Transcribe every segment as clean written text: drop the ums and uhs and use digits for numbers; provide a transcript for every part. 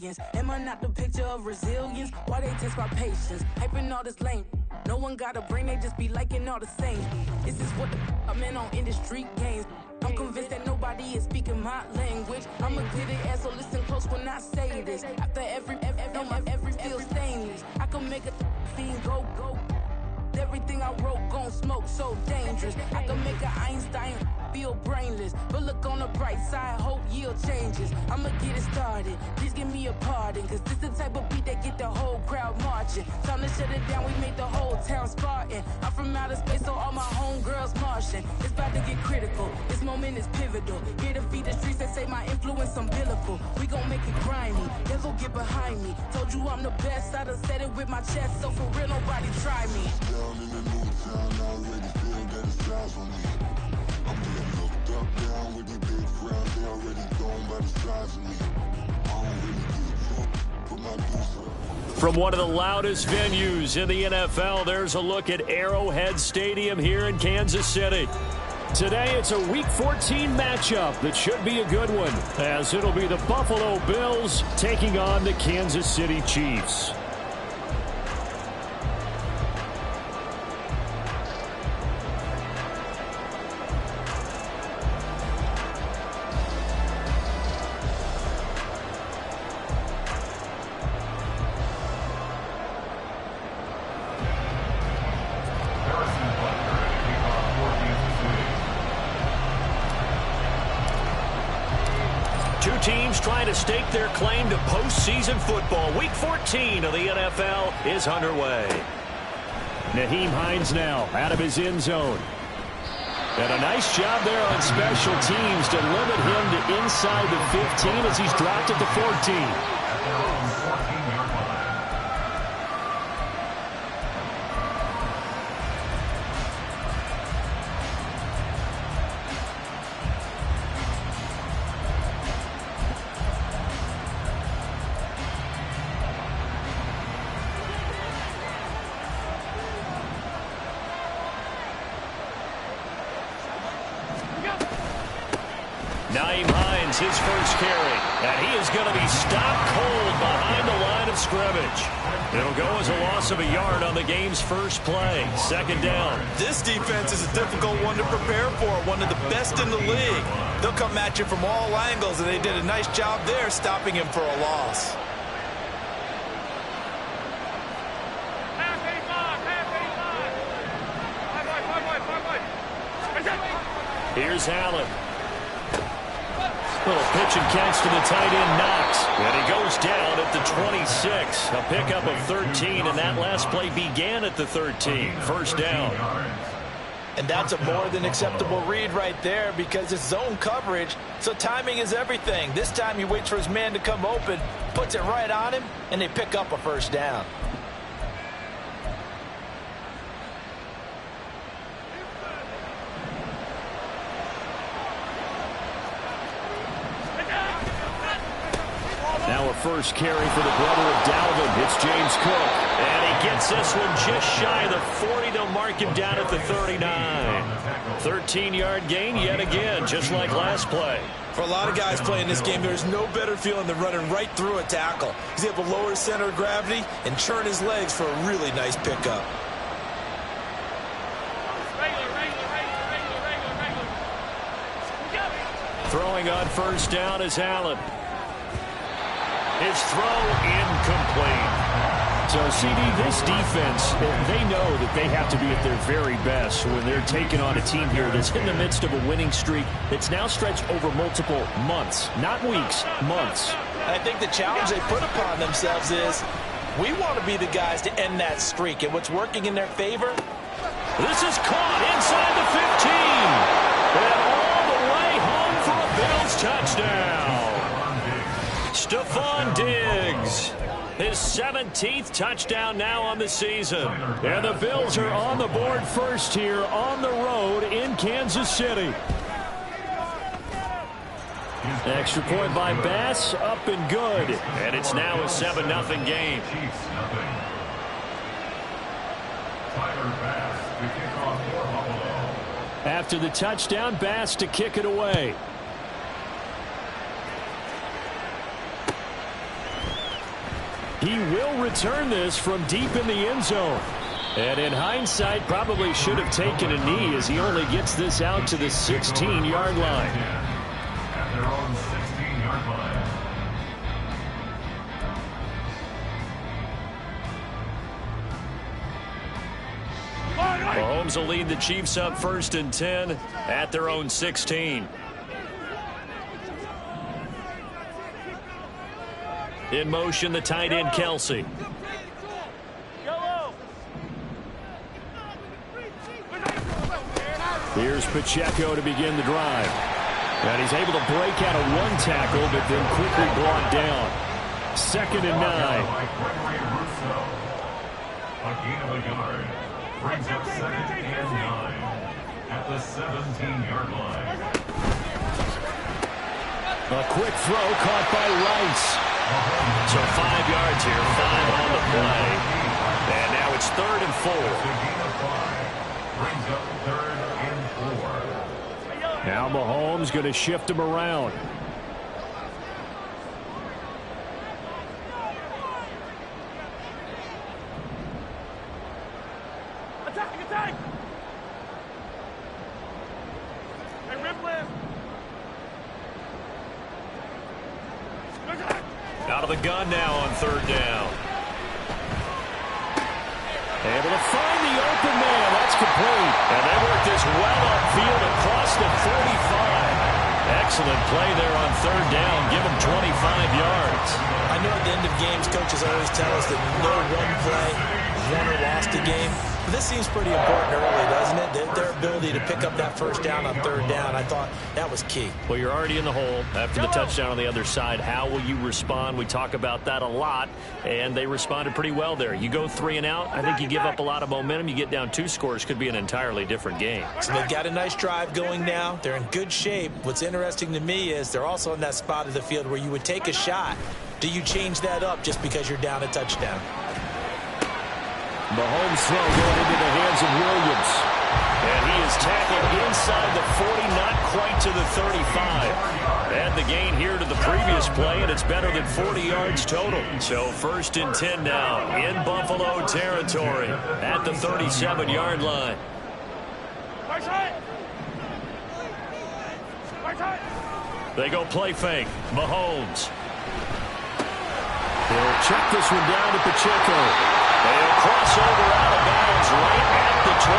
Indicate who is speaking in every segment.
Speaker 1: millions. Am I not the picture of resilience? Why they test my patience? Hyping all this lame. No one got a brain, they just be liking all the same. This is what the I'm in on industry games. I'm convinced that nobody is speaking my language. I'ma get it, so listen close when I say this. After every feel stainless. I can make a fiend go. Everything I wrote gon' smoke, so dangerous. I can make an Einstein feel brainless. But look on the bright side, hope yield changes. I'ma get it started, please give me a pardon. Cause this the type of beat that get the whole crowd marching. Time to shut it down, we made the whole town Spartan. I'm from outer space, so all my homegirls Martian. It's about to get critical, this moment is pivotal. Here to feed the streets that say my influence umbilical. We gon' make it grimy, devil get behind me. Told you I'm the best, I done said it with my chest. So for real, nobody try me.
Speaker 2: Down in the new town, already feel that it's time for me. I'm getting looked up down with the big crowd, they already gone by the size of me. I don't really give a fuck, but my dudes.
Speaker 3: From one of the loudest venues in the NFL, there's a look at Arrowhead Stadium here in Kansas City. Today, it's a Week 14 matchup that should be a good one, as it'll be the Buffalo Bills taking on the Kansas City Chiefs. Two teams trying to stake their claim to postseason football. Week 14 of the NFL is underway. Nyheim Hines now out of his end zone. And a nice job there on special teams to limit him to inside the 15 as he's dropped at the 14. Nyheim Hines, his first carry, and he is going to be stopped cold behind the line of scrimmage. It'll go as a loss of a yard on the game's first play. Second down.
Speaker 4: This defense is a difficult one to prepare for, one of the best in the league. They'll come at you from all angles, and they did a nice job there stopping him for a loss.
Speaker 3: Here's Allen. Little pitch and catch to the tight end, Knox. And he goes down at the 26. A pickup of 13, and that last play began at the 13. First down.
Speaker 4: And that's a more than acceptable read right there because it's zone coverage, so timing is everything. This time he waits for his man to come open, puts it right on him, and they pick up a first down.
Speaker 3: Now a first carry for the brother of Dalvin. It's James Cook. And he gets this one just shy of the 40. They'll mark him down at the 39. 13-yard gain yet again, just like last play.
Speaker 4: For a lot of guys playing this game, there's no better feeling than running right through a tackle. He's able to lower his center of gravity and churn his legs for a really nice pickup.
Speaker 3: Throwing on first down is Allen. His throw incomplete. So, CD, this defense, they know that they have to be at their very best when they're taking on a team here that's in the midst of a winning streak that's now stretched over multiple months, not weeks, months.
Speaker 4: I think the challenge they put upon themselves is we want to be the guys to end that streak, and what's working in their favor?
Speaker 3: This is caught inside the 15. And all the way home for a Bills touchdown. Stephon Diggs, his 17th touchdown now on the season. And the Bills are on the board first here on the road in Kansas City. Extra point by Bass, up and good. And it's now a 7-0 game. After the touchdown, Bass to kick it away. He will return this from deep in the end zone. And in hindsight, probably should have taken a knee as he only gets this out to the 16-yard line.
Speaker 5: At their own 16-yard line.
Speaker 3: Mahomes will lead the Chiefs up 1st and 10 at their own 16. In motion, the tight end, Kelsey. Here's Pacheco to begin the drive. And he's able to break out of one tackle, but then quickly brought down. 2nd and 9.
Speaker 5: A gain of a yard. Brings up 2nd and 9 at the 17-yard line.
Speaker 3: A quick throw caught by Rice. So 5 yards here, 5 on the play. And now it's 3rd and 4.
Speaker 5: Gain of 5 brings up 3rd and 4.
Speaker 3: Now Mahomes going to shift him around. Out of the gun now on 3rd down. Able to find the open man. That's complete. And they work this well upfield across the 45. Excellent play there on 3rd down. Give them 25 yards.
Speaker 4: I know at the end of games, coaches always tell us that no one play, won or lost a game. But this seems pretty important early, doesn't it? Their ability to pick up that 1st down on 3rd down, I thought that was key.
Speaker 3: Well, you're already in the hole after the touchdown on the other side. How will you respond? We talk about that a lot, and they responded pretty well there. You go 3 and out, I think you give up a lot of momentum. You get down 2 scores, could be an entirely different game.
Speaker 4: So they've got a nice drive going now. They're in good shape. What's interesting to me is they're also in that spot of the field where you would take a shot. Do you change that up just because you're down a touchdown?
Speaker 3: Mahomes throw going into the hands of Williams. And he is tackled inside the 40, not quite to the 35. And the gain here to the previous play, and it's better than 40 yards total. So 1st and 10 now in Buffalo territory at the 37-yard line. They go play fake. Mahomes. He'll check this one down to Pacheco. They'll cross over out of bounds right at the 25.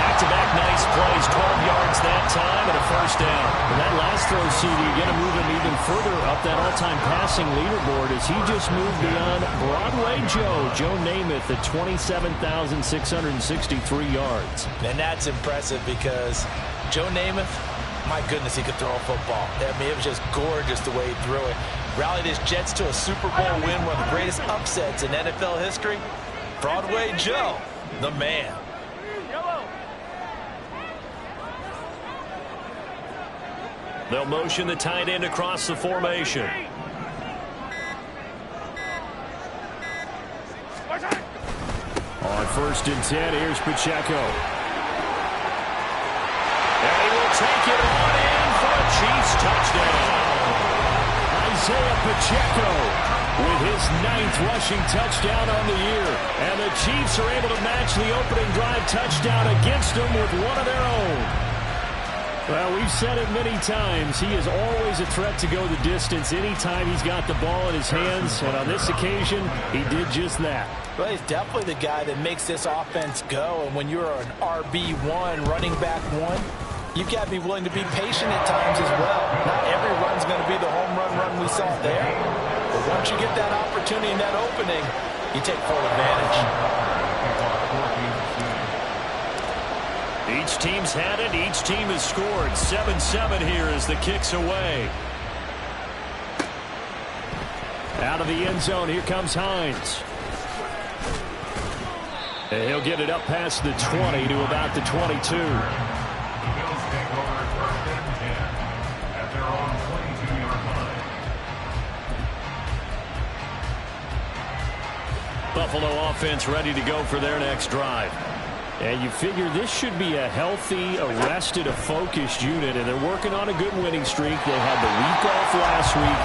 Speaker 3: Back-to-back nice plays, 12 yards that time and a 1st down. And that last throw, CD, going to move him even further up that all-time passing leaderboard as he just moved beyond Broadway Joe Namath at 27,663 yards.
Speaker 4: And that's impressive because Joe Namath, my goodness, he could throw a football. I mean, it was just gorgeous the way he threw it. Rallied his Jets to a Super Bowl win, one of the greatest upsets in NFL history. Broadway Joe, the man.
Speaker 3: They'll motion the tight end across the formation. On 1st and 10, here's Pacheco. And he will take it on in for a Chiefs touchdown. Isaiah Pacheco with his 9th rushing touchdown on the year. And the Chiefs are able to match the opening drive touchdown against them with one of their own. Well, we've said it many times. He is always a threat to go the distance anytime he's got the ball in his hands. And on this occasion, he did just that.
Speaker 4: Well, he's definitely the guy that makes this offense go. And when you're an RB1, running back 1, you've got to be willing to be patient at times as well. Not every run's going to be the home run we saw there. But once you get that opportunity and that opening, you take full advantage.
Speaker 3: Each team's had it. Each team has scored. 7-7 here as the kick's away. Out of the end zone, here comes Hines. And he'll get it up past the 20 to about the 22. Buffalo offense ready to go for their next drive. And you figure this should be a healthy, a rested, a focused unit, and they're working on a good winning streak. They had the week off last week.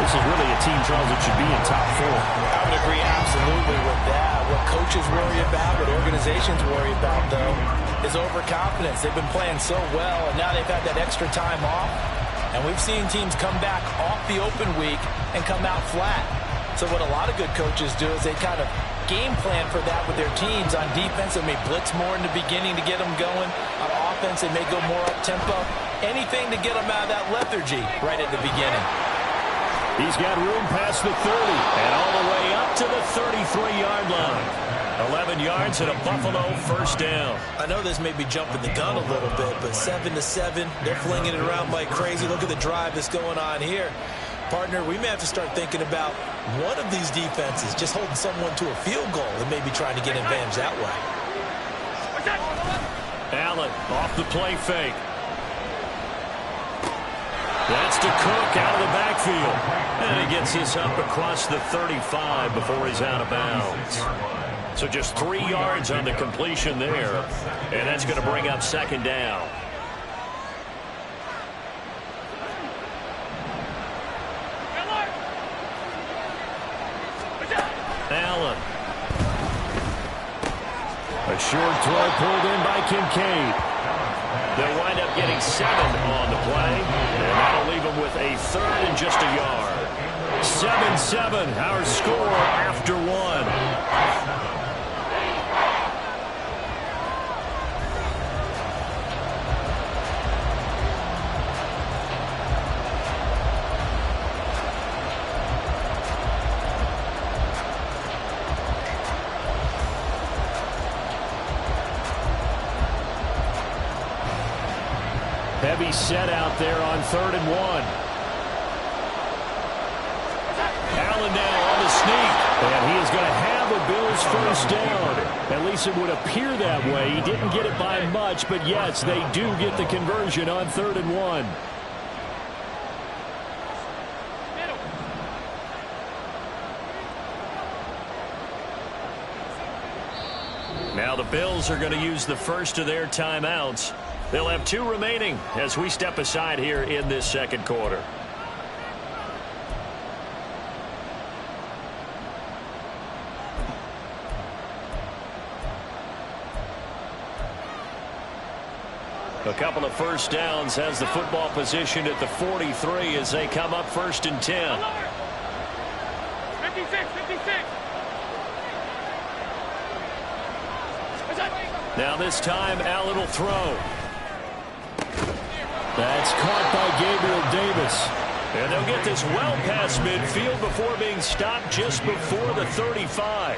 Speaker 3: This is really a team, Charles, that should be in top 4.
Speaker 4: I would agree absolutely with that. What coaches worry about, what organizations worry about, though, is overconfidence. They've been playing so well, and now they've had that extra time off. And we've seen teams come back off the open week and come out flat. So what a lot of good coaches do is they kind of game plan for that with their teams. On defense, they may blitz more in the beginning to get them going. On offense, they may go more up-tempo. Anything to get them out of that lethargy right at the beginning.
Speaker 3: He's got room past the 30 and all the way up to the 33-yard line. 11 yards and a Buffalo first down.
Speaker 4: I know this may be jumping the gun a little bit, but 7-7, they're flinging it around like crazy. Look at the drive that's going on here. Partner, we may have to start thinking about one of these defenses just holding someone to a field goal and maybe trying to get an advantage that way.
Speaker 3: Allen off the play fake. That's to Cook out of the backfield. And he gets this up across the 35 before he's out of bounds. So just 3 yards on the completion there. And that's going to bring up second down. Allen. A short throw pulled in by Kincaid. They'll wind up getting 7 on the play, and that'll leave them with a third and just a yard. 7-7, our score after 1. Heavy set out there on 3rd and 1. Allen now on the sneak. And he is going to have a Bills first down. At least it would appear that way. He didn't get it by much, but yes, they do get the conversion on 3rd and 1. Now the Bills are going to use the first of their timeouts. They'll have 2 remaining as we step aside here in this second quarter. A couple of first downs has the football positioned at the 43 as they come up 1st and 10.
Speaker 6: 56.
Speaker 3: Now this time Allen will throw. That's caught by Gabriel Davis. And they'll get this well past midfield before being stopped just before the 35.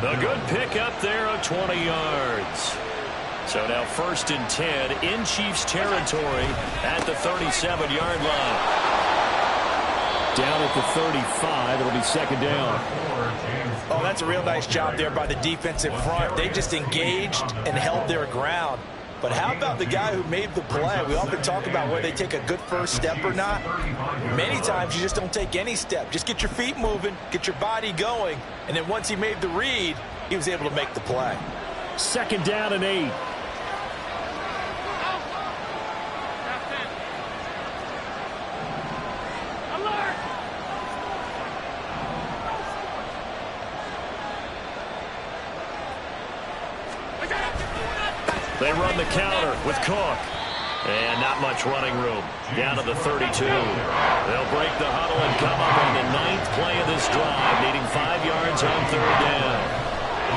Speaker 3: A good pickup there of 20 yards. So now 1st and 10 in Chiefs territory at the 37-yard line. Down at the 35, it'll be second down.
Speaker 4: Oh, that's a real nice job there by the defensive front. They just engaged and held their ground. But how about the guy who made the play? We often talk about whether they take a good first step or not. Many times you just don't take any step. Just get your feet moving, get your body going, and then once he made the read, he was able to make the play.
Speaker 3: Second down and 8. They run the counter with Cook. And not much running room. Down to the 32. They'll break the huddle and come up on the 9th play of this drive, needing 5 yards on 3rd down.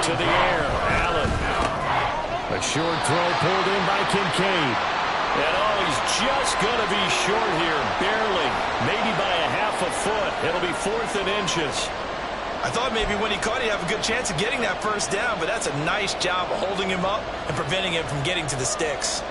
Speaker 3: To the air, Allen. A short throw pulled in by Kincaid. And he's just going to be short here, barely. Maybe by a half a foot. It'll be 4th and inches.
Speaker 4: I thought maybe when he caught it, he'd have a good chance of getting that first down, but that's a nice job of holding him up and preventing him from getting to the sticks.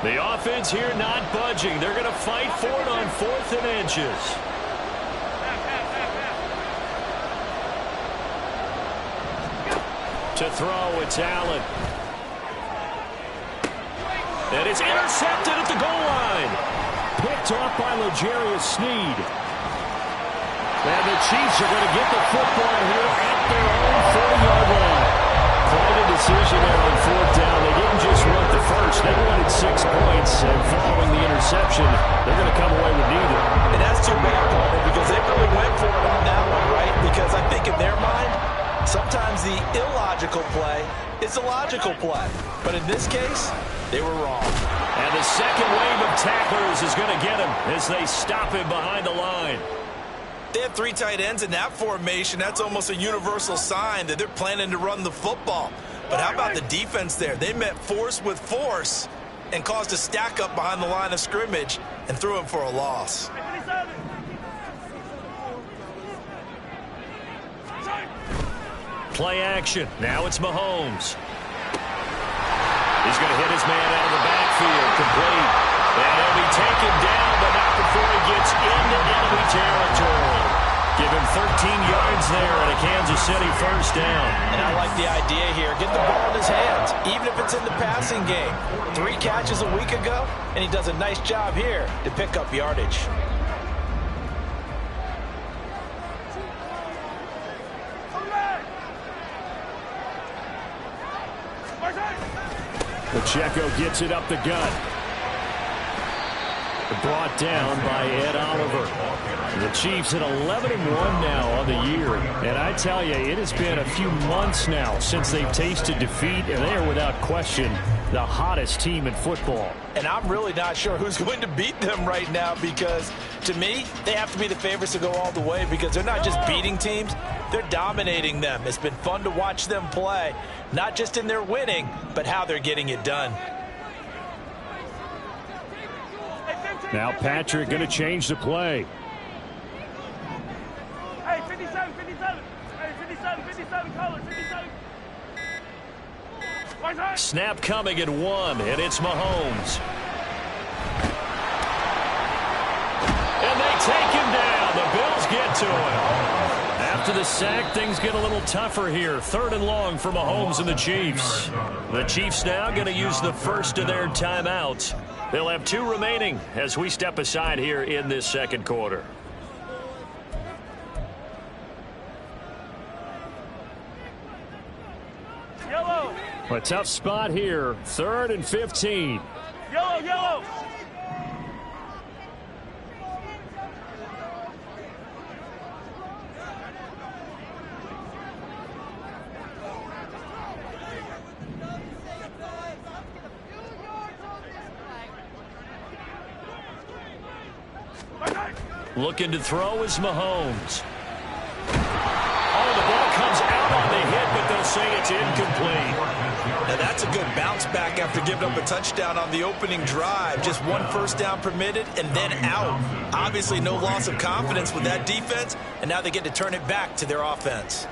Speaker 3: The offense here not budging. They're going to fight for it on 4th and inches. To throw, it's Allen. And it's intercepted at the goal line. Picked off by L'Jarius Sneed. And the Chiefs are going to get the football here at their own 40-yard line. Quite a decision there on fourth down. They didn't just want the first. They wanted 6 points. And following the interception, they're going to come away with neither.
Speaker 4: And that's too bad, partner, because they really went for it on that one, right? Because I think in their mind, sometimes the illogical play is a logical play. But in this case, they were wrong.
Speaker 3: And the second wave of tacklers is going to get him as they stop him behind the line.
Speaker 4: They have 3 tight ends in that formation. That's almost a universal sign that they're planning to run the football. But how about the defense there? They met force with force and caused a stack up behind the line of scrimmage and threw him for a loss.
Speaker 3: Play action. Now it's Mahomes. He's going to hit his man out of the backfield. Complete. And he'll be taken down, but not before he gets into enemy territory. Give him 13 yards there and a Kansas City first down.
Speaker 4: And I like the idea here. Get the ball in his hands, even if it's in the passing game. 3 catches a week ago, and he does a nice job here to pick up yardage.
Speaker 3: Pacheco gets it up the gut. Brought down by Ed Oliver. The Chiefs at 11-1 now on the year. And I tell you, it has been a few months now since they've tasted defeat, and they are without question the hottest team in football.
Speaker 4: And I'm really not sure who's going to beat them right now because, to me, they have to be the favorites to go all the way because they're not just beating teams, they're dominating them. It's been fun to watch them play, not just in their winning, but how they're getting it done.
Speaker 3: Now Patrick going to change the play.
Speaker 6: Hey, 57, 57. Hey, 57, 57, color, 57.
Speaker 3: Snap coming at 1, and it's Mahomes. And they take him down. The Bills get to him. After the sack, things get a little tougher here. 3rd and long for Mahomes and the Chiefs. The Chiefs now going to use the first of their timeouts. They'll have 2 remaining as we step aside here in this second quarter.
Speaker 6: Yellow.
Speaker 3: A tough spot here. 3rd and 15.
Speaker 6: Yellow, yellow.
Speaker 3: Looking to throw is Mahomes. Oh, the ball comes out on the hit, but they'll say it's incomplete.
Speaker 4: Now that's a good bounce back after giving up a touchdown on the opening drive. Just 1 first down permitted and then out. Obviously no loss of confidence with that defense, and now they get to turn it back to their offense.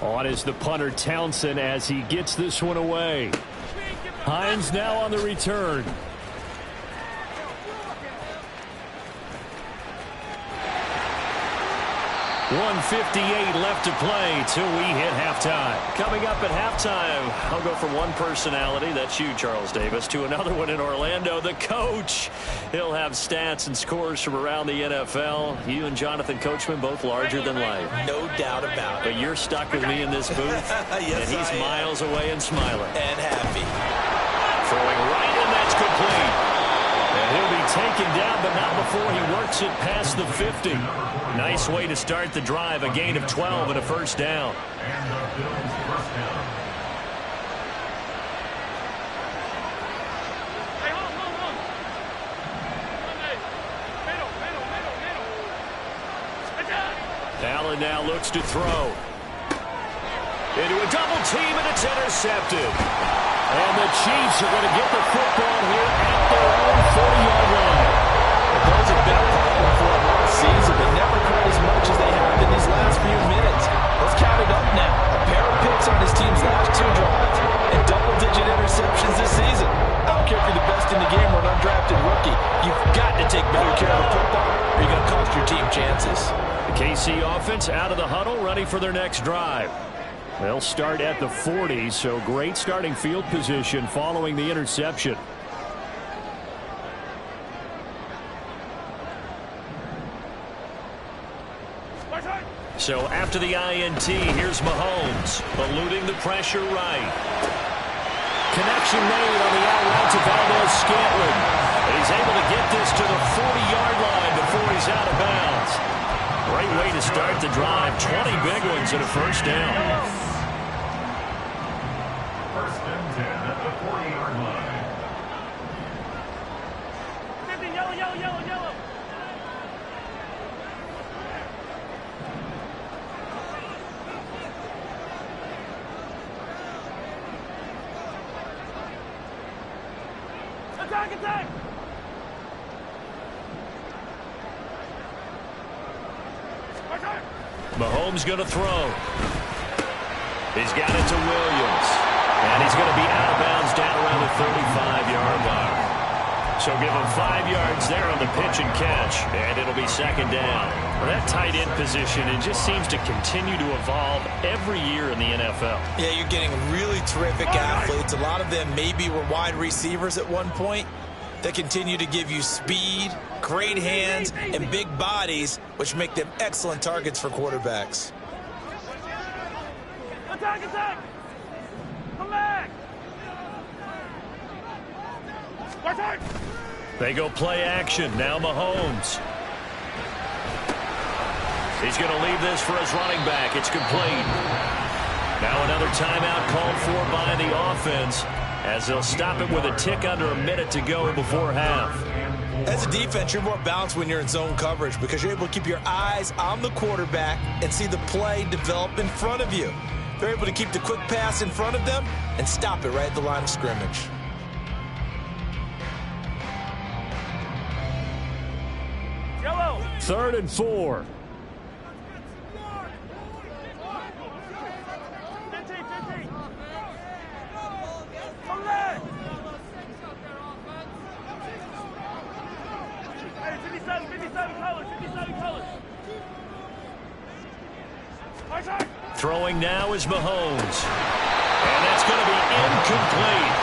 Speaker 3: On is the punter Townsend as he gets this one away. Hines now on the return. 1:58 left to play till we hit halftime. Coming up at halftime, I'll go from one personality, that's you, Charles Davis, to another one in Orlando, the coach. He'll have stats and scores from around the NFL. You and Jonathan Coachman both larger than life.
Speaker 4: No doubt about it.
Speaker 3: But you're stuck with me in this booth,
Speaker 4: yes,
Speaker 3: and he's miles away and smiling.
Speaker 4: And happy.
Speaker 3: Throwing right, and that's complete. And he'll be taken down, but not before he works it past the 50. Nice way to start the drive, a gain of 12 and a first down.
Speaker 5: And the Bills first down.
Speaker 6: Hey, hold. Middle.
Speaker 3: Allen now looks to throw. Into a double team, and it's intercepted. And the Chiefs are going to get the football here at their own 40-yard line.
Speaker 4: Those have been a problem for a long season, but never quite as much as they have in these last few minutes. Let's count it up now. A pair of picks on his team's last 2 drives and double-digit interceptions this season. I don't care if you're the best in the game or an undrafted rookie. You've got to take better care of the football or you're going to cost your team chances.
Speaker 3: The KC offense out of the huddle, ready for their next drive. They'll start at the 40, so great starting field position following the interception. So after the INT, here's Mahomes, eluding the pressure right. Connection made on the out route to Valdez-Scantling. He's able to get this to the 40-yard line before he's out of bounds. Great way to start the drive. 20 big ones and a first down.
Speaker 5: First and 10 at the 40-yard line.
Speaker 6: 50, yellow, yellow, yellow, yellow. Attack, attack!
Speaker 3: Mahomes going to throw. He's got it to Williams. And he's going to be out of bounds down around the 35-yard line. So give him 5 yards there on the pitch and catch. And it'll be second down. Well, that tight end position, it just seems to continue to evolve every year in the NFL.
Speaker 4: Yeah, you're getting really terrific athletes. A lot of them maybe were wide receivers at one point. They continue to give you speed, great hands, and big bodies, which make them excellent targets for quarterbacks.
Speaker 6: Attack, attack! Come back! Watch out!
Speaker 3: They go play action. Now Mahomes. He's going to leave this for his running back. It's complete. Now another timeout called for by the offense, as they'll stop it with a tick under a minute to go before half.
Speaker 4: As a defense, you're more balanced when you're in zone coverage because you're able to keep your eyes on the quarterback and see the play develop in front of you. They're able to keep the quick pass in front of them and stop it right at the line of scrimmage.
Speaker 6: Yellow!
Speaker 3: 3rd and 4.
Speaker 6: 15. Come back! Hey, 57 colors, 57 colors. Watch out!
Speaker 3: Throwing now is Mahomes. And that's going to be incomplete.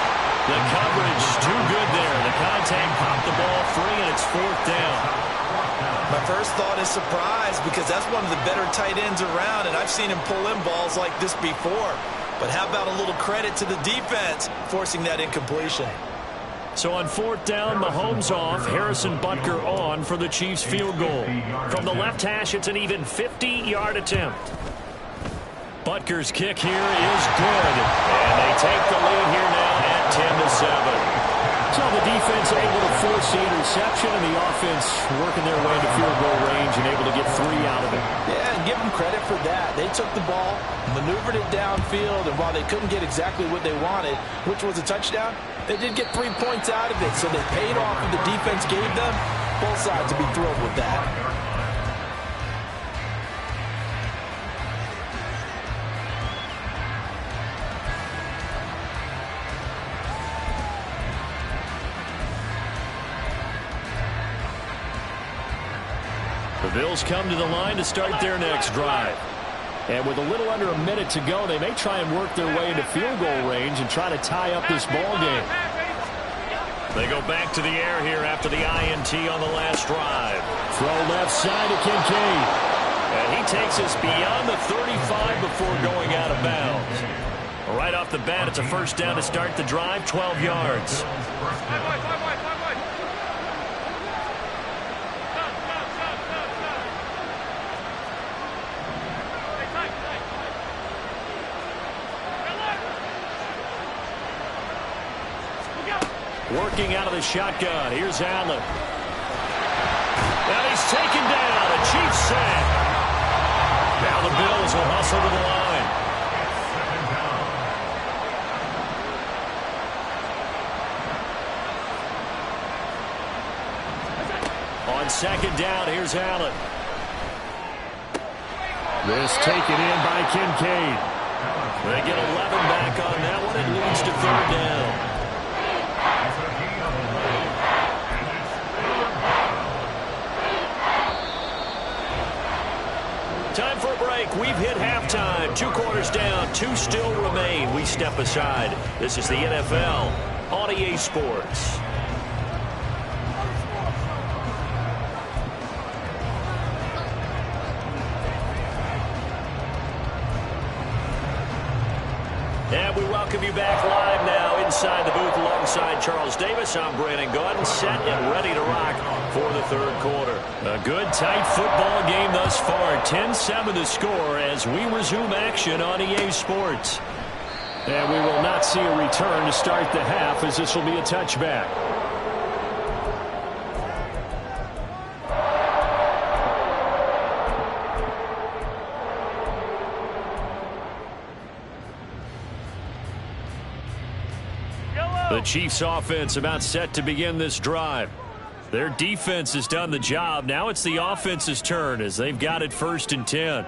Speaker 3: The coverage too good there. The contact popped the ball free, and it's 4th down.
Speaker 4: My first thought is surprise because that's one of the better tight ends around, and I've seen him pull in balls like this before. But how about a little credit to the defense forcing that incompletion?
Speaker 3: So on 4th down, Mahomes off, Harrison Butker on for the Chiefs field goal. From the left hash, it's an even 50-yard attempt. Butker's kick here is good, and they take the lead here now at 10-7. So the defense able to force the interception, and the offense working their way to field goal range and able to get 3 out of it.
Speaker 4: Yeah, and give them credit for that. They took the ball, maneuvered it downfield, and while they couldn't get exactly what they wanted, which was a touchdown, they did get 3 points out of it, so they paid off what the defense gave them. Both sides will be thrilled with that.
Speaker 3: The Bills come to the line to start their next drive. And with a little under a minute to go, they may try and work their way into field goal range and try to tie up this ball game. They go back to the air here after the INT on the last drive. Throw left side to Kincaid. And he takes us beyond the 35 before going out of bounds. Right off the bat, it's a first down to start the drive, 12 yards. Working out of the shotgun. Here's Allen. Now he's taken down. A Chiefs sack. Now the Bills will hustle to the line. On second down, here's Allen. This taken in by Kincaid. They get 11 back on that one. It leads to 3rd down. Time for a break. We've hit halftime. 2 quarters down. 2 still remain. We step aside. This is the NFL on EA Sports. And we welcome you back live now inside the booth alongside Charles Davis. I'm Brandon Gaudin, set and ready to rock for the third quarter. A good, tight football game thus far. 10-7 the score as we resume action on EA Sports. And we will not see a return to start the half as this will be a touchback. The Chiefs offense about set to begin this drive. Their defense has done the job. Now it's the offense's turn as they've got it 1st and 10.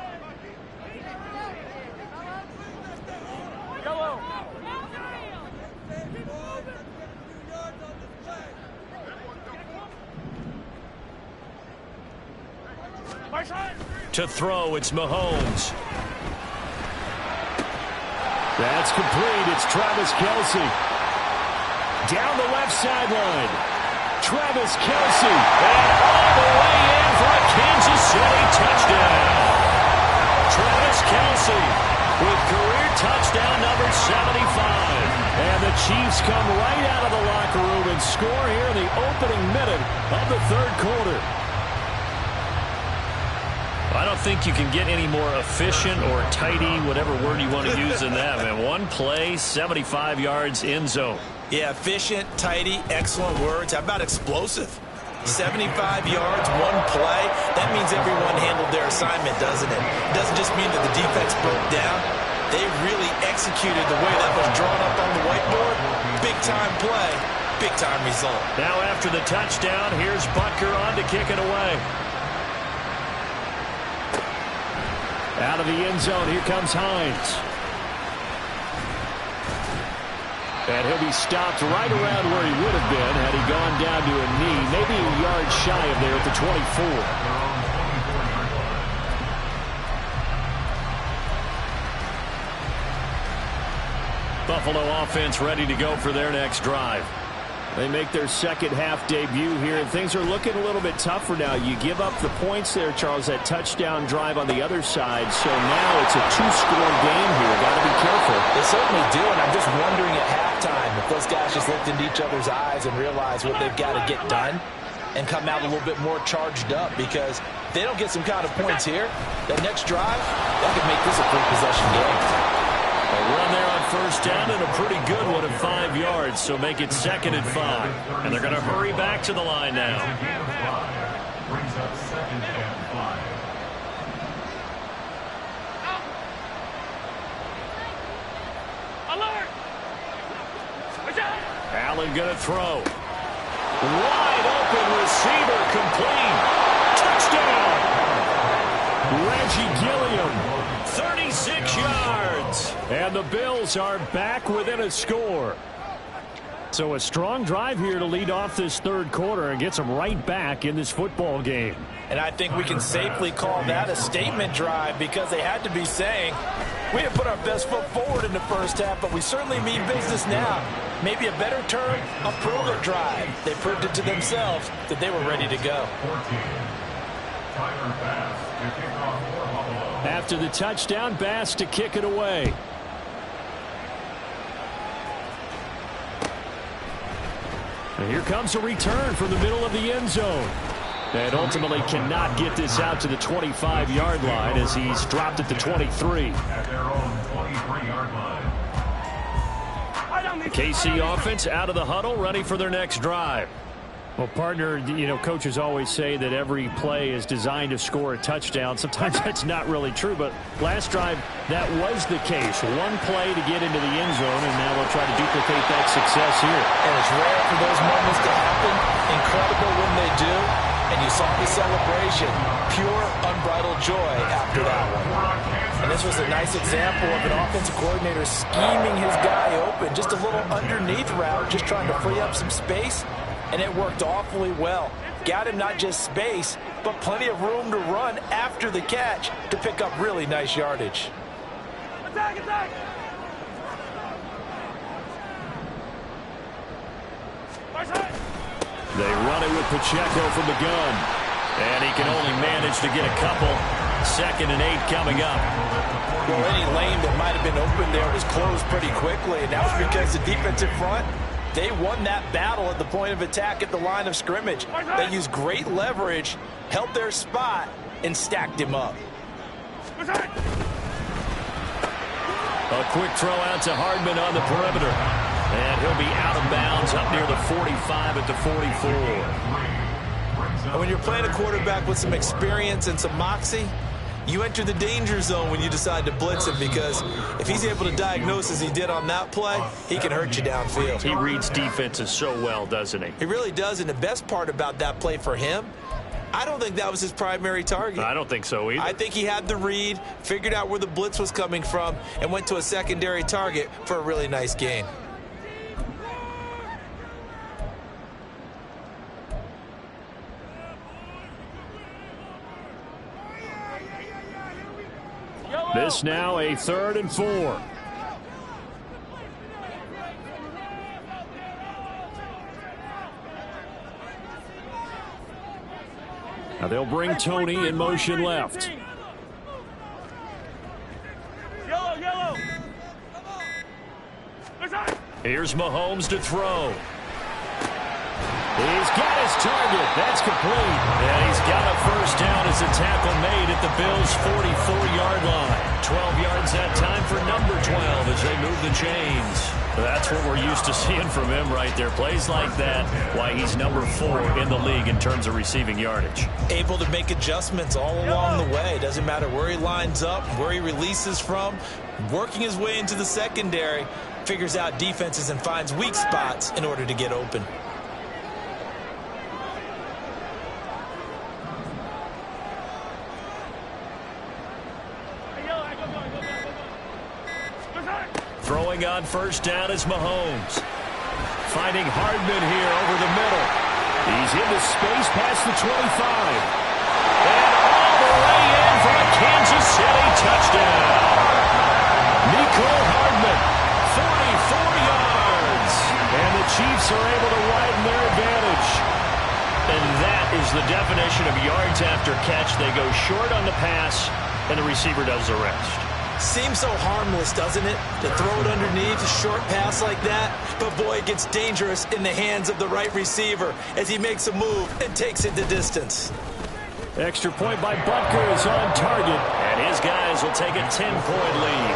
Speaker 3: To throw, it's Mahomes. That's complete. It's Travis Kelce. Down the left sideline. Travis Kelce. And all the way in for a Kansas City touchdown. Travis Kelce with career touchdown number 75. And the Chiefs come right out of the locker room and score here in the opening minute of the third quarter. I don't think you can get any more efficient or tidy, whatever word you want to use in that, man. One play, 75 yards, end zone.
Speaker 4: Yeah, efficient, tidy, excellent words. How about explosive? 75 yards, one play. That means everyone handled their assignment, doesn't it? It doesn't just mean that the defense broke down. They really executed the way that was drawn up on the whiteboard. Big-time play, big-time result.
Speaker 3: Now after the touchdown, here's Butker on to kick it away. Out of the end zone, here comes Hines. And he'll be stopped right around where he would have been had he gone down to a knee, maybe a yard shy of there at the 24. Buffalo offense ready to go for their next drive. They make their second half debut here, and things are looking a little bit tougher now. You give up the points there, Charles, that touchdown drive on the other side. So now it's a two-score game here. Got to be careful.
Speaker 4: They certainly do, and I'm just wondering at halftime if those guys just looked into each other's eyes and realized what they've got to get done and come out a little bit more charged up, because if they don't get some kind of points here, that next drive, that could make this a three-possession game.
Speaker 3: A run there on 1st down and a pretty good one of 5 yards, so make it 2nd and 5. And they're going to hurry back to the line now.
Speaker 5: Brings up 2nd and 5.
Speaker 6: Alert!
Speaker 3: Allen going to throw. Wide open receiver, complete. Touchdown! Reggie Gilliam, 36 yards. And the Bills are back within a score. So a strong drive here to lead off this third quarter and gets them right back in this football game.
Speaker 4: And I think we can safely call that a statement drive, because they had to be saying, we didn't put our best foot forward in the first half, but we certainly mean business now. Maybe a better term, a prove-it drive. They proved it to themselves that they were ready to go.
Speaker 3: After the touchdown, Bass to kick it away. And here comes a return from the middle of the end zone. And ultimately cannot get this out to the 25-yard line as he's dropped at the 23.
Speaker 5: At their own 23-yard line.
Speaker 3: KC offense out of the huddle, ready for their next drive. Well, partner, you know, coaches always say that every play is designed to score a touchdown. Sometimes that's not really true, but last drive, that was the case. One play to get into the end zone, and now we'll try to duplicate that success here.
Speaker 4: And it's rare for those moments to happen. Incredible when they do. And you saw the celebration. Pure, unbridled joy after that one. And this was a nice example of an offensive coordinator scheming his guy open. Just a little underneath route, just trying to free up some space. And it worked awfully well. Got him not just space, but plenty of room to run after the catch to pick up really nice yardage.
Speaker 6: Attack, attack!
Speaker 3: They run it with Pacheco from the gun. And he can only manage to get a couple. 2nd and 8 coming up.
Speaker 4: Well, any lane that might have been open there was closed pretty quickly, and that was because the defensive front, they won that battle at the point of attack at the line of scrimmage. They used great leverage, held their spot, and stacked him up.
Speaker 3: A quick throw out to Hardman on the perimeter. And he'll be out of bounds up near the 45 at the 44.
Speaker 4: And when you're playing a quarterback with some experience and some moxie, you enter the danger zone when you decide to blitz him, because if he's able to diagnose as he did on that play, he can hurt you downfield.
Speaker 3: He reads defenses so well, doesn't he?
Speaker 4: He really does, and the best part about that play for him, I don't think that was his primary target.
Speaker 3: I don't think so either.
Speaker 4: I think he had the read, figured out where the blitz was coming from, and went to a secondary target for a really nice gain.
Speaker 3: This now a 3rd and 4. Now they'll bring Tony in motion left.
Speaker 6: Yellow.
Speaker 3: Here's Mahomes to throw. He's got his target. That's complete. And he's got a first down as a tackle made at the Bills' 44-yard line. 12 yards that time for number 12 as they move the chains. That's what we're used to seeing from him right there. Plays like that, why he's number 4 in the league in terms of receiving yardage.
Speaker 4: Able to make adjustments all along the way. Doesn't matter where he lines up, where he releases from. Working his way into the secondary, figures out defenses and finds weak spots in order to get open.
Speaker 3: Throwing on first down is Mahomes. Finding Hardman here over the middle. He's into space past the 25. And all the way in for a Kansas City touchdown. Nicole Hardman, 44 yards. And the Chiefs are able to widen their advantage. And that is the definition of yards after catch. They go short on the pass, and the receiver does the rest.
Speaker 4: Seems so harmless, doesn't it, to throw it underneath a short pass like that? But boy, it gets dangerous in the hands of the right receiver as he makes a move and takes it the distance.
Speaker 3: Extra point by Butker is on target, and his guys will take a 10-point lead.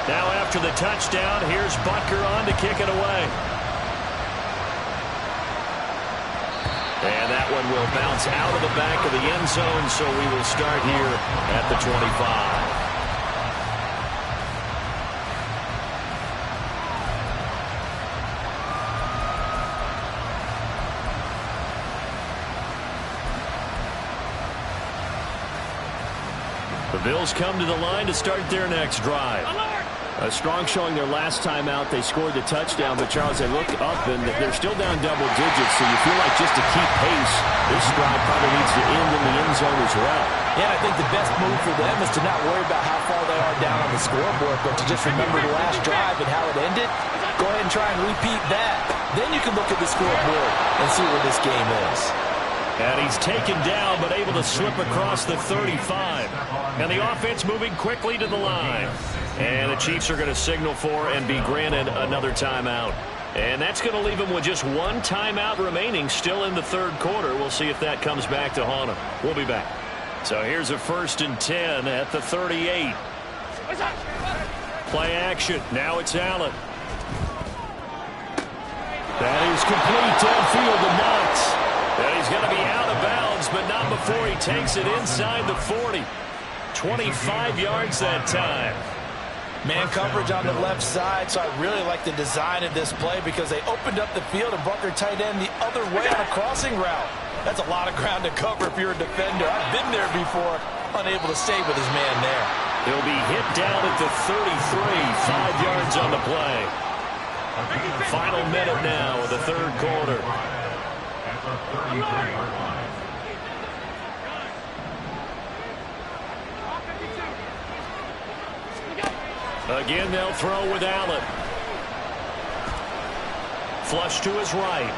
Speaker 3: Now after the touchdown, here's Butker on to kick it away. And that one will bounce out of the back of the end zone, so we will start here at the 25. The Bills come to the line to start their next drive. A strong showing their last time out. They scored the touchdown, but Charles, they look up and they're still down double digits, so you feel like just to keep pace, this drive probably needs to end in the end zone as well.
Speaker 4: Yeah, I think the best move for them is to not worry about how far they are down on the scoreboard, but to just remember the last drive and how it ended. Go ahead and try and repeat that. Then you can look at the scoreboard and see where this game is.
Speaker 3: And he's taken down, but able to slip across the 35. And the offense moving quickly to the line. And the Chiefs are going to signal for and be granted another timeout. And that's going to leave them with just one timeout remaining still in the third quarter. We'll see if that comes back to haunt them. We'll be back. So here's a 1st and 10 at the 38. Play action. Now it's Allen. That is complete downfield to Knox. And he's going to be out of bounds, but not before he takes it inside the 40. 25 yards that time.
Speaker 4: Man coverage on the left side, so I really like the design of this play because they opened up the field and brought their tight end the other way on a crossing route. That's a lot of ground to cover if you're a defender. I've been there before, unable to stay with his man there.
Speaker 3: He'll be hit down at the 33, 5 yards on the play. Final minute now of the third quarter.
Speaker 5: At the 33-yard line.
Speaker 3: Again, they'll throw with Allen. Flush to his right.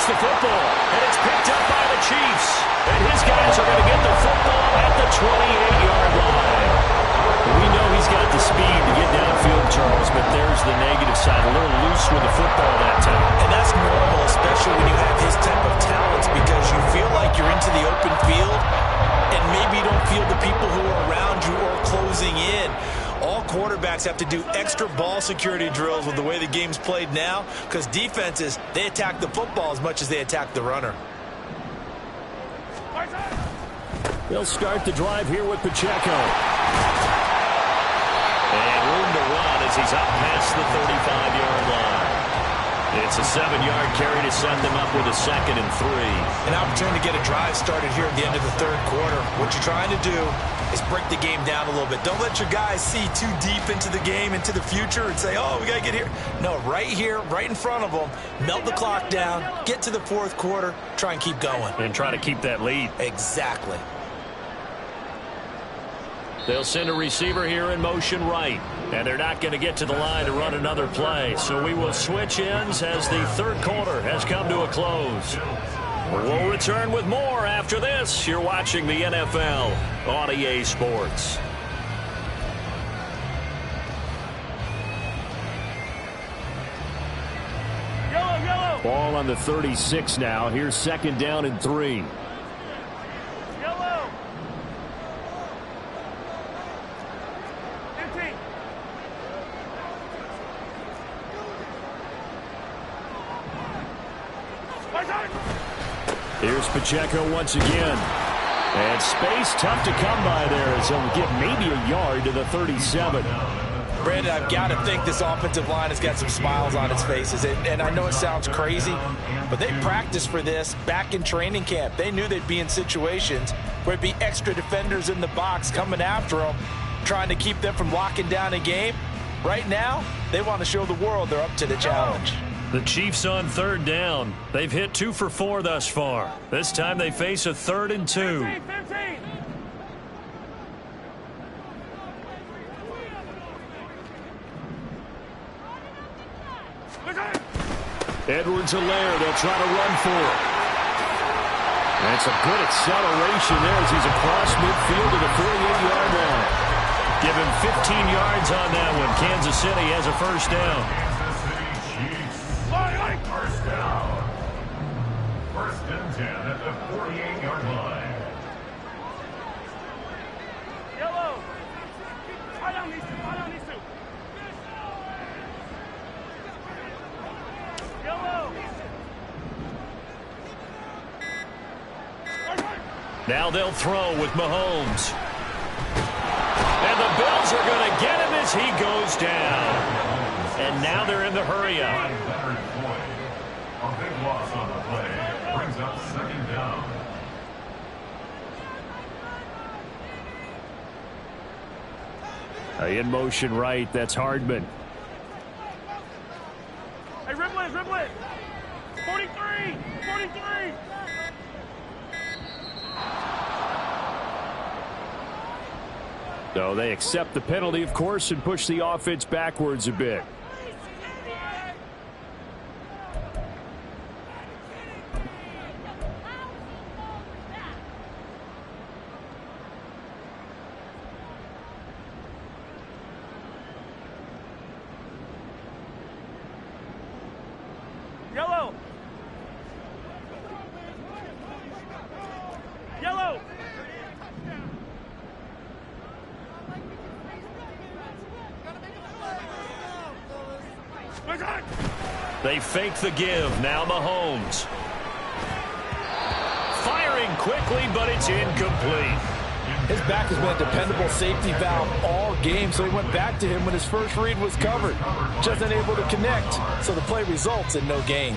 Speaker 3: the football, and it's picked up by the Chiefs. And his guys are going to get the football at the 28-yard line. We know he's got the speed to get downfield, Charles, but there's the negative side. A little loose with the football that time.
Speaker 4: And that's normal, especially when you have his type of talents, because you feel like you're into the open field, and maybe you don't feel the people who are around you or closing in. All quarterbacks have to do extra ball security drills with the way the game's played now, because defenses, they attack the football as much as they attack the runner.
Speaker 3: They'll start the drive here with Pacheco. And room to run as he's up past the 35-yard line. It's a 7-yard carry to send them up with a 2nd and 3.
Speaker 4: An opportunity to get a drive started here at the end of the third quarter. What you're trying to do is break the game down a little bit. Don't let your guys see too deep into the game, into the future, and say, oh, we got to get here. No, right here, right in front of them, melt the clock down, get to the fourth quarter, try and keep going.
Speaker 3: And try to keep that lead.
Speaker 4: Exactly.
Speaker 3: They'll send a receiver here in motion right. And they're not going to get to the line to run another play. So we will switch ends as the third quarter has come to a close. We'll return with more after this. You're watching the NFL on EA Sports.
Speaker 6: Yellow.
Speaker 3: Ball on the 36 now. Here's 2nd down and 3.
Speaker 6: Yellow. Empty.
Speaker 3: Here's Pacheco once again. And space tough to come by there as he'll get maybe a yard to the 37.
Speaker 4: Brandon, I've got to think this offensive line has got some smiles on its faces. And I know it sounds crazy, but they practiced for this back in training camp. They knew they'd be in situations where there'd be extra defenders in the box coming after them, trying to keep them from locking down a game. Right now, they want to show the world they're up to the challenge.
Speaker 3: The Chiefs on 3rd down. They've hit 2 for 4 thus far. This time they face a 3rd and 2.
Speaker 6: 15.
Speaker 3: Edwards-Helaire, they'll try to run for it. That's a good acceleration there as he's across midfield to the 48-yard line. Give him 15 yards on that one. Kansas City has a first down.
Speaker 5: First down. 1st and 10 at the 48-yard line.
Speaker 6: Yellow. Tie down these two. Yellow.
Speaker 3: Now they'll throw with Mahomes. And the Bills are going to get him as he goes down. And now they're in the hurry-up.
Speaker 5: A big loss on the play brings up 2nd down.
Speaker 3: In motion right, that's Hardman.
Speaker 6: Hey, Riblet. 43.
Speaker 3: So they accept the penalty, of course, and push the offense backwards a bit.
Speaker 6: Yellow.
Speaker 3: They fake the give. Now Mahomes. Firing quickly, but it's incomplete.
Speaker 4: His back has been a dependable safety valve all game, so he went back to him when his first read was covered. Just unable to connect, so the play results in no gain.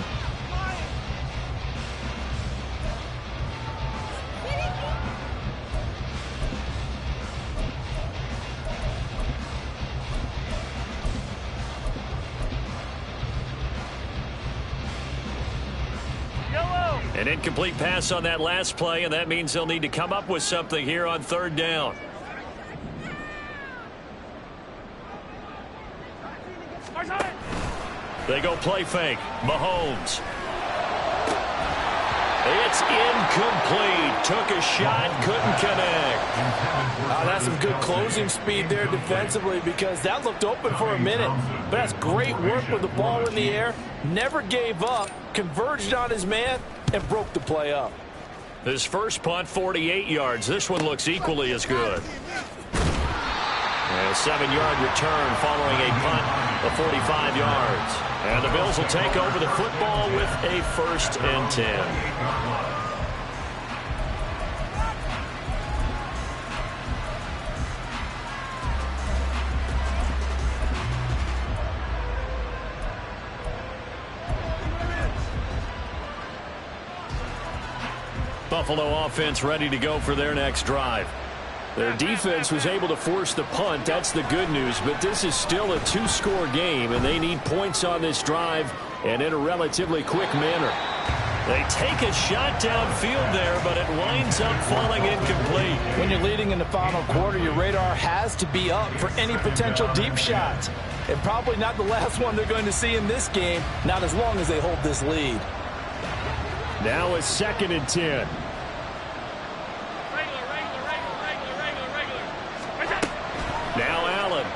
Speaker 3: An incomplete pass on that last play, and that means they'll need to come up with something here on 3rd down. They go play fake. Mahomes. It's incomplete. Took a shot, couldn't connect.
Speaker 4: That's some good closing speed there defensively because that looked open for a minute. But that's great work with the ball in the air. Never gave up, converged on his man, and broke the play up.
Speaker 3: His first punt, 48 yards. This one looks equally as good. A 7-yard return following a punt of 45 yards. And the Bills will take over the football with a 1st and 10. Buffalo offense ready to go for their next drive. Their defense was able to force the punt. That's the good news. But this is still a 2-score game, and they need points on this drive and in a relatively quick manner. They take a shot downfield there, but it winds up falling incomplete.
Speaker 4: When you're leading in the final quarter, your radar has to be up for any potential deep shots. And probably not the last one they're going to see in this game, not as long as they hold this lead.
Speaker 3: Now a 2nd and 10. Now Allen.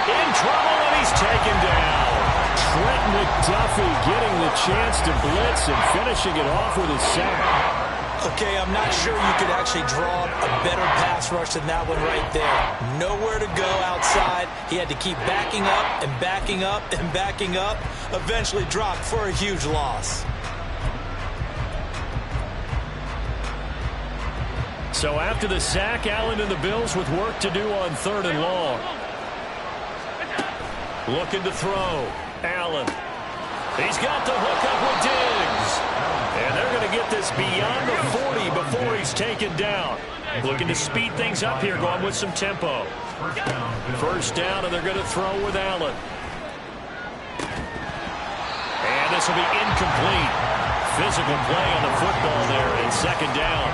Speaker 3: In trouble, and he's taken down. Trent McDuffie getting the chance to blitz and finishing it off with a sack.
Speaker 4: Okay, I'm not sure you could actually draw a better pass rush than that one right there. Nowhere to go outside. He had to keep backing up and backing up and backing up. Eventually dropped for a huge loss.
Speaker 3: So after the sack, Allen and the Bills with work to do on 3rd and long. Looking to throw. Allen. He's got the hook up with Diggs. And they're going to get this beyond the 40 before he's taken down. Looking to speed things up here, going with some tempo. 1st down, and they're going to throw with Allen. And this will be incomplete. Physical play on the football there in 2nd down.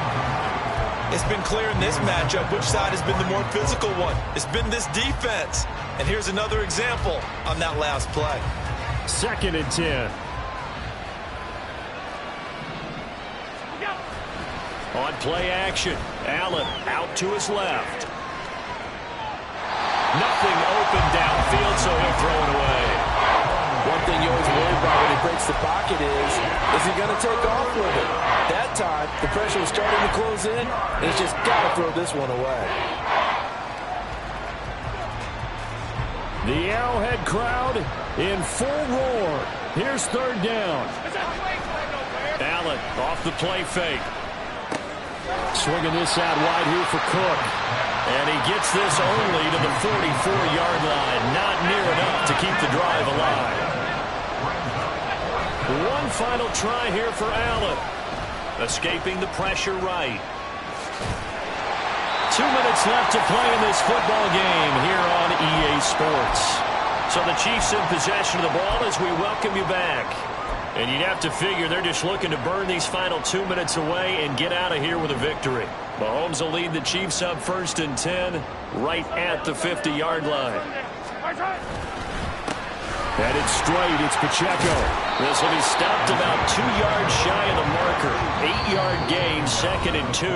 Speaker 4: It's been clear in this matchup which side has been the more physical one. It's been this defense. And here's another example on that last play.
Speaker 3: 2nd and 10. On play action, Allen out to his left. Nothing open downfield, so he'll throw it away.
Speaker 4: One thing you always worry about when he breaks the pocket is he going to take off with it? That time, the pressure was starting to close in, and he's just got to throw this one away.
Speaker 3: The Arrowhead crowd in full roar. Here's 3rd down. Allen off the play fake. Swinging this out wide here for Cook. And he gets this only to the 44-yard line. Not near enough to keep the drive alive. One final try here for Allen. Escaping the pressure right. 2 minutes left to play in this football game here on EA Sports. So the Chiefs in possession of the ball as we welcome you back. And you'd have to figure they're just looking to burn these final 2 minutes away and get out of here with a victory. Mahomes will lead the Chiefs up 1st and 10 right at the 50-yard line. Headed straight, it's Pacheco. This will be stopped about 2 yards shy of the marker. 8-yard gain, 2nd and 2.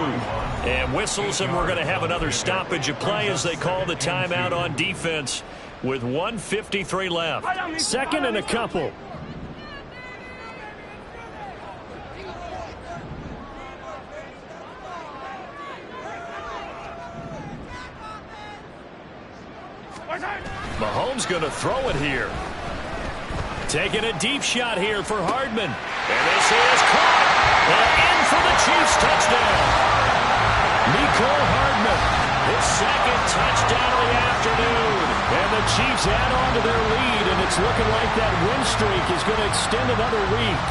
Speaker 3: And whistles, and we're going to have another stoppage of play as they call the timeout on defense with 1:53 left. 2nd and a couple. Mahomes going to throw it here. Taking a deep shot here for Hardman. And this is caught. And in for the Chiefs touchdown. Mecole Hardman, his 2nd touchdown of the afternoon. And the Chiefs add on to their lead, and it's looking like that win streak is going to extend another week.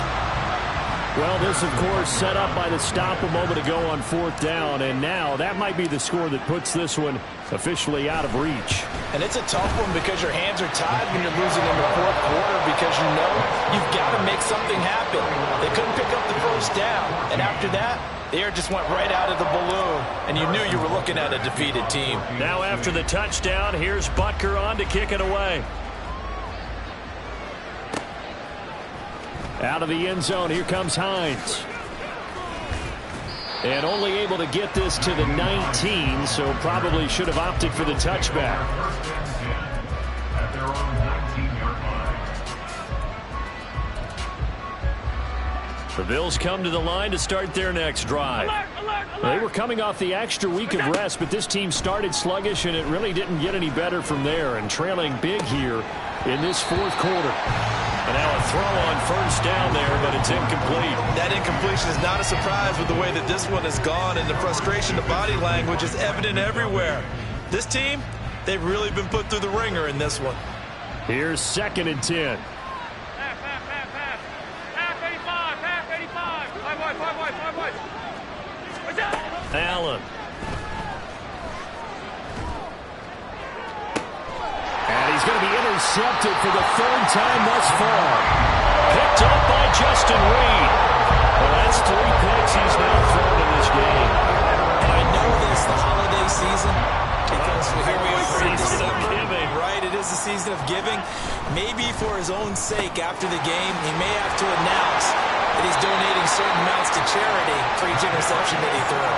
Speaker 3: Well, this, of course, set up by the stop a moment ago on 4th down, and now that might be the score that puts this one officially out of reach.
Speaker 4: And it's a tough one because your hands are tied when you're losing in the 4th quarter because you know you've got to make something happen. They couldn't pick up the 1st down, and after that, the air just went right out of the balloon, and you knew you were looking at a defeated team.
Speaker 3: Now after the touchdown, here's Butker on to kick it away. Out of the end zone, here comes Hines. And only able to get this to the 19, so probably should have opted for the touchback.
Speaker 5: At their own 19-yard line.
Speaker 3: The Bills come to the line to start their next drive. They were coming off the extra week of rest, but this team started sluggish, and it really didn't get any better from there, and trailing big here in this fourth quarter. And now a throw on first down there, but it's incomplete.
Speaker 4: That incompletion is not a surprise with the way that this one has gone, and the frustration, the body language is evident everywhere. This team, they've really been put through the ringer in this one.
Speaker 3: Here's 2nd and 10. Allen. And he's going to be intercepted for the 3rd time thus far. Picked up by Justin Reed. Well, that's 3 picks he's now thrown in this game.
Speaker 4: And I know this, the holiday season, because here we are in December, right? It is the season of giving. Maybe for his own sake after the game, he may have to announce that he's donating certain amounts to charity for each interception that he threw.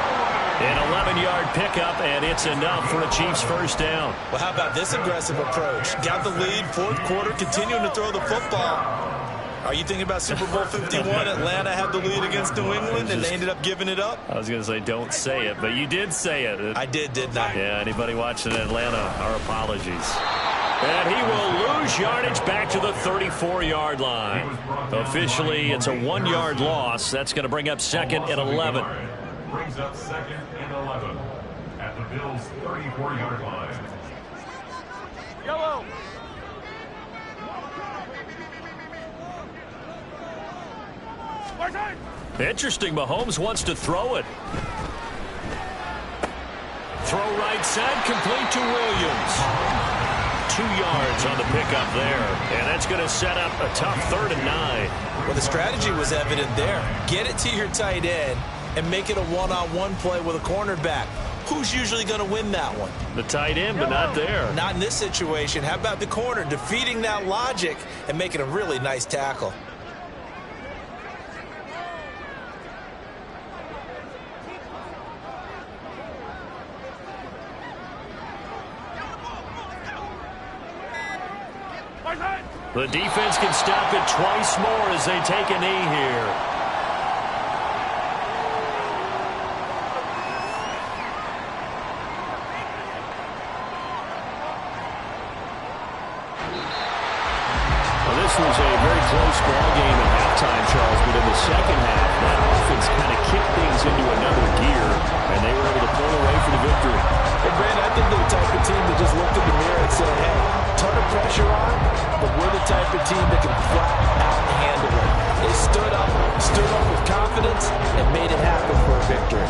Speaker 3: An 11-yard pickup, and it's enough for a Chiefs first down.
Speaker 4: Well, how about this aggressive approach? Got the lead, 4th quarter, continuing to throw the football. Are you thinking about Super Bowl 51? Atlanta had the lead against New England, and they ended up giving it up?
Speaker 3: I was going to say don't say it, but you did say it.
Speaker 4: I did, didn't I?
Speaker 3: Yeah, anybody watching Atlanta, our apologies. And he will lose yardage back to the 34-yard line. Officially, it's a 1-yard loss. That's going to bring up 2nd and 11.
Speaker 5: Brings up 2nd and 11 at the Bills' 34-yard line.
Speaker 6: Yellow.
Speaker 3: Interesting, Mahomes wants to throw it. Throw right side, complete to Williams. 2 yards on the pickup there, and that's going to set up a tough 3rd and 9.
Speaker 4: Well, the strategy was evident there. Get it to your tight end and make it a one-on-one play with a cornerback. Who's usually going to win that one?
Speaker 3: The tight end, but not there.
Speaker 4: Not in this situation. How about the corner defeating that logic and making a really nice tackle?
Speaker 3: The defense can stop it twice more as they take a knee here. Well, this was a very close ball game at halftime, Charles, but in the second half, that offense kind of kicked things into another gear, and they were able to pull away for the victory.
Speaker 4: Hey, Brandon, I think they're the type of team that just looked in the mirror and said, hey, ton of pressure on, but we're the type of team that can flat out handle it. They stood up with confidence, and made it happen for a victory.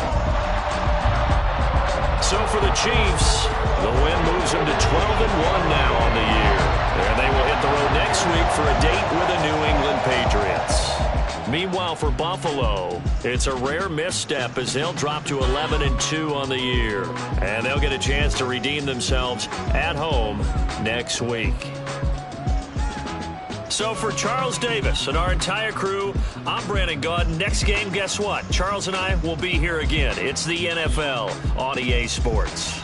Speaker 3: So for the Chiefs, the win moves them to 12-1 now on the year. And they will hit the road next week for a date with the New England Patriots. Meanwhile, for Buffalo, it's a rare misstep as they'll drop to 11-2 on the year. And they'll get a chance to redeem themselves at home next week. So for Charles Davis and our entire crew, I'm Brandon Gaud. Next game, guess what? Charles and I will be here again. It's the NFL on EA Sports.